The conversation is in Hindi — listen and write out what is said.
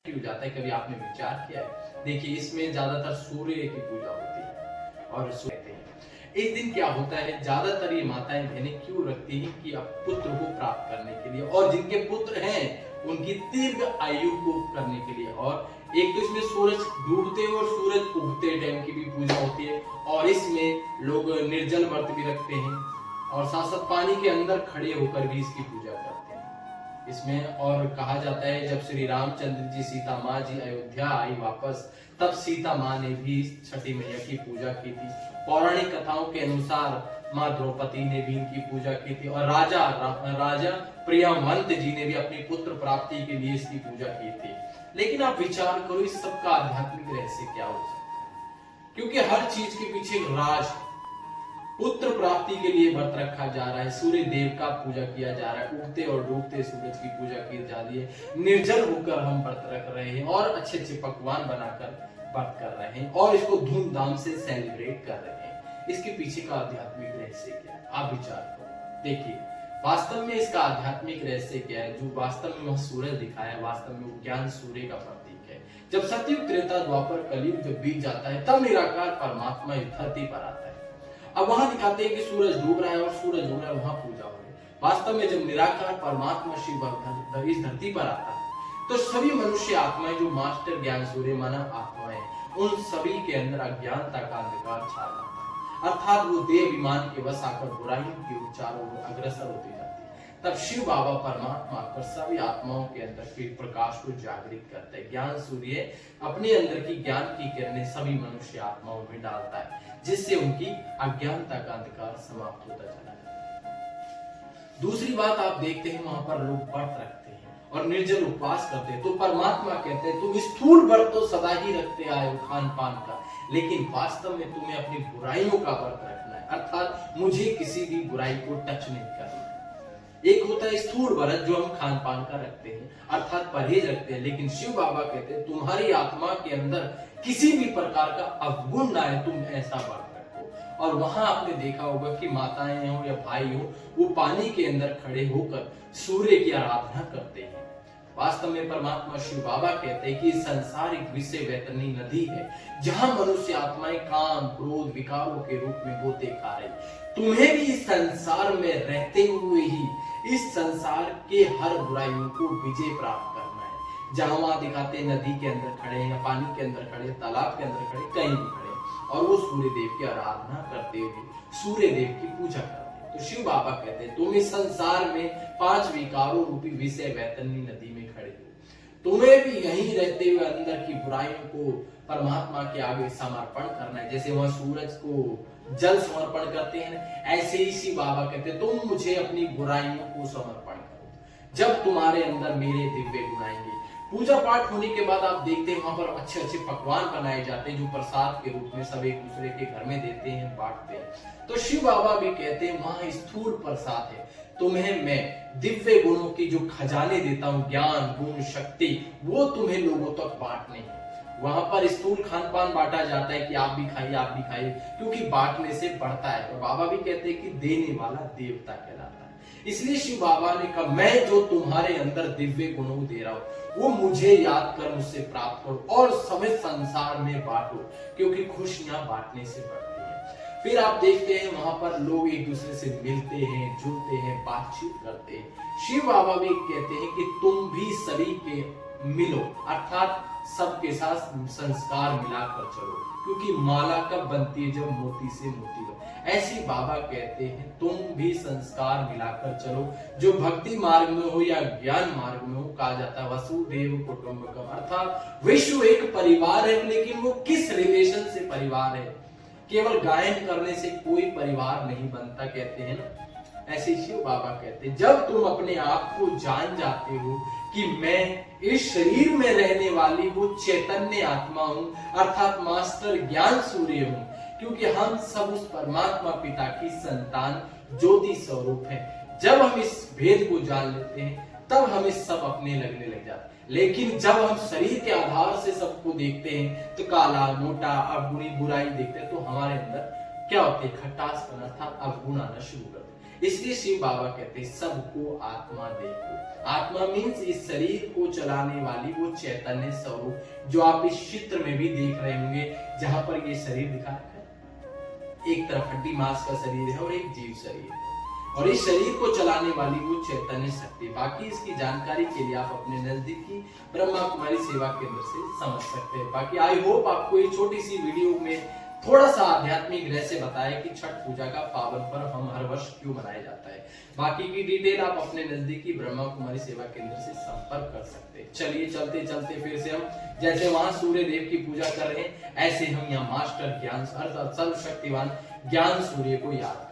हो जाता है, कभी आपने विचार किया है? देखिए, इसमें ज्यादातर सूर्य की पूजा होती है और कहते हैं इस दिन क्या होता है, ज्यादातर ये माताएं बहनें क्यों रखती हैं कि अब पुत्र को प्राप्त करने के लिए, और जिनके पुत्र हैं उनकी दीर्घ आयु को करने के लिए। और एक तो इसमें सूरज डूबते और सूरज उगते टाइम की भी पूजा होती है, और इसमें लोग निर्जल व्रत भी रखते हैं और साथ साथ पानी के अंदर खड़े होकर भी इसकी पूजा करते हैं इसमें। और कहा जाता है जब श्री रामचंद्र जी सीता माँ जी अयोध्या आई वापस, तब सीता माँ ने भी छठी मैया की पूजा की थी। पौराणिक कथाओं के अनुसार माँ द्रौपदी ने भी इनकी पूजा की थी, और राजा प्रियवंत जी ने भी अपनी पुत्र प्राप्ति के लिए इसकी पूजा की थी। लेकिन आप विचार करो, इस सब का आध्यात्मिक रहस्य क्या हो सकता है? क्योंकि हर चीज के पीछे एक राज है। पुत्र प्राप्ति के लिए व्रत रखा जा रहा है, सूर्य देव का पूजा किया जा रहा है, उगते और डूबते सूरज की पूजा की जा रही है, निर्जल होकर हम व्रत रख रहे हैं और अच्छे अच्छे पकवान बनाकर व्रत कर रहे हैं और इसको धूमधाम से सेलिब्रेट कर रहे हैं। इसके पीछे का आध्यात्मिक रहस्य क्या है? आप विचार करो। देखिए, वास्तव में इसका आध्यात्मिक रहस्य क्या है? जो वास्तव में वह सूरज दिखाया है, वास्तव में वो ज्ञान सूर्य का प्रतीक है। जब सतयुग, त्रेता, द्वापर, कलयुग जब बीत जाता है, तब निराकार परमात्मा इस धरती पर आता है। अब वहां दिखाते हैं कि सूरज डूब रहा है और सूरज उग रहा है, वहां पूजा हो रही है। वास्तव में जब निराकार परमात्मा शिव इस धरती पर आता है, तो सभी मनुष्य आत्माएं जो मास्टर ज्ञान सूर्य मानव आत्माएं, उन सभी के अंदर अज्ञानता का अंधकार छा जाता है, अर्थात वो देह विमान के वश आकर बुराइयों की ओर चारों ओर अग्रसर होती जाती है। तब शिव बाबा परमात्मा आकर सभी आत्माओं के अंदर के प्रकाश को जागृत करते हैं। ज्ञान सूर्य अपने अंदर की ज्ञान की किरणें सभी मनुष्य आत्माओं में डालता है, जिससे उनकी अज्ञानता का अंधकार समाप्त होता चला जाता है। दूसरी बात आप देखते हैं, वहां पर लोग व्रत रखते हैं और निर्जल उपवास करते हैं। तो परमात्मा कहते हैं तुम स्थूल व्रत तो सदा ही रखते आए हो खान पान का, लेकिन वास्तव में तुम्हें अपनी बुराइयों का व्रत रखना है, अर्थात मुझे किसी भी बुराई को टच नहीं करना। एक होता है स्थूल व्रत जो हम खान पान का रखते हैं, अर्थात परहेज रखते हैं, लेकिन शिव बाबा कहते हैं तुम्हारी आत्मा के अंदर किसी भी प्रकार का अवगुण ना है, तुम ऐसा व्रत रखो। और वहां आपने देखा होगा कि माताएं हो या भाई हो, वो पानी के अंदर खड़े होकर सूर्य की आराधना करते हैं। वास्तव में परमात्मा शिव बाबा कहते हैं कि संसार एक विषय वैतरणी नदी है, जहां मनुष्य आत्माएं काम, क्रोध, विकारों के रूप में गोते खा रही। तुम्हें भी इस संसार में रहते हुए ही इस संसार के हर बुराइयों को विजय प्राप्त करना है। जहां वहां दिखाते नदी के अंदर खड़े हैं या पानी के अंदर खड़े, तालाब के अंदर खड़े, कहीं भी खड़े, और वो सूर्य देव की आराधना करते हुए सूर्य देव की पूजा करते हैं। तो शिव बाबा कहते हैं तुम इस संसार में 5 विकारों रूपी विषय वैतरणी नदी में खड़े हो, तुम्हें भी यहीं रहते हुए अंदर की बुराइयों को परमात्मा के आगे समर्पण करना है। जैसे वह सूरज को जल समर्पण करते हैं, ऐसे ही शिव बाबा कहते हैं तुम मुझे अपनी बुराइयों को समर्पण करो। जब तुम्हारे अंदर मेरे दिव्य गुण आएंगे। पूजा पाठ होने के बाद आप देखते हैं वहां पर अच्छे अच्छे पकवान बनाए जाते हैं, जो प्रसाद के रूप में सब एक दूसरे के घर में देते हैं, बांटते हैं। तो शिव बाबा भी कहते हैं वहां स्थूल प्रसाद है, तुम्हें मैं दिव्य गुणों की जो खजाने देता हूं, ज्ञान, गुण, शक्ति, वो तुम्हें लोगों तक बांटने हैं। वहां पर स्थूल खान पान बांटा जाता है कि आप भी खाइए, आप भी खाइए, क्योंकि बांटने से बढ़ता है। और बाबा भी कहते हैं कि देने वाला देवता कहलाता है। इसलिए शिव बाबा ने कहा मैं जो तुम्हारे अंदर दिव्य गुणों दे रहा हूं, वो मुझे याद कर मुझसे प्राप्त करो और समय संसार में बांटो, क्योंकि खुशियां बांटने से बढ़ती है। फिर आप देखते हैं वहां पर लोग एक दूसरे से मिलते हैं, जुड़ते हैं, बातचीत करते हैं। शिव बाबा भी कहते हैं कि तुम भी सभी के मिलो, अर्थात सबके साथ संस्कार मिलाकर चलो, क्योंकि माला कब बनती है? जब मोती से मोती बने। ऐसी बाबा कहते हैं तुम भी संस्कार मिलाकर चलो, जो भक्ति मार्ग में हो या ज्ञान मार्ग में हो। कहा जाता है वसुदेव कुटुंबकम, अर्थात विश्व एक परिवार है, लेकिन वो किस रिलेशन से परिवार है? केवल गायन करने से कोई परिवार नहीं बनता, कहते हैं ना। ऐसे शिव बाबा कहते हैं जब तुम अपने आप को जान जाते हो कि मैं इस शरीर में रहने वाली वो चैतन्य आत्मा हूं, अर्थात मास्टर ज्ञान सूर्य हूं, क्योंकि हम सब उस परमात्मा पिता की संतान ज्योति स्वरूप है। जब हम इस भेद को जान लेते हैं, तब हमें सब अपने लगने लग जाता है। लेकिन जब हम शरीर के आधार से सबको देखते हैं, तो काला, मोटा, अवगुणी, बुराई देखते हैं, तो हमारे अंदर क्या होते है? खटास, अर्थात अवगुण आना शुरू करते हैं। इसलिए शिव बाबा कहते हैं सबको आत्मा देखो। आत्मा मीन्स इस शरीर को चलाने वाली वो चैतन्य स्वरूप जो आप इस चित्र में भी देख रहे होंगे, जहां पर ये शरीर दिखा रखा है। एक तरफ हड्डी मांस का शरीर है और एक जीव शरीर है, और इस शरीर को चलाने वाली वो चैतन्य शक्ति। बाकी इसकी जानकारी के लिए आप अपने नजदीकी ब्रह्मा कुमारी सेवा केंद्र से समझ सकते हैं। बाकी आई होप आपको ये छोटी सी वीडियो में थोड़ा सा आध्यात्मिक रहस्य बताया कि छठ पूजा का पावन पर्व हम हर वर्ष क्यों मनाया जाता है। बाकी की डिटेल आप अपने नजदीकी ब्रह्मा कुमारी सेवा केंद्र से संपर्क कर सकते हैं। चलिए चलते चलते फिर से हम जैसे वहां सूर्य देव की पूजा कर रहे हैं, ऐसे हम यहाँ मास्टर ज्ञान अर्थात सर्वशक्तिवान ज्ञान सूर्य को याद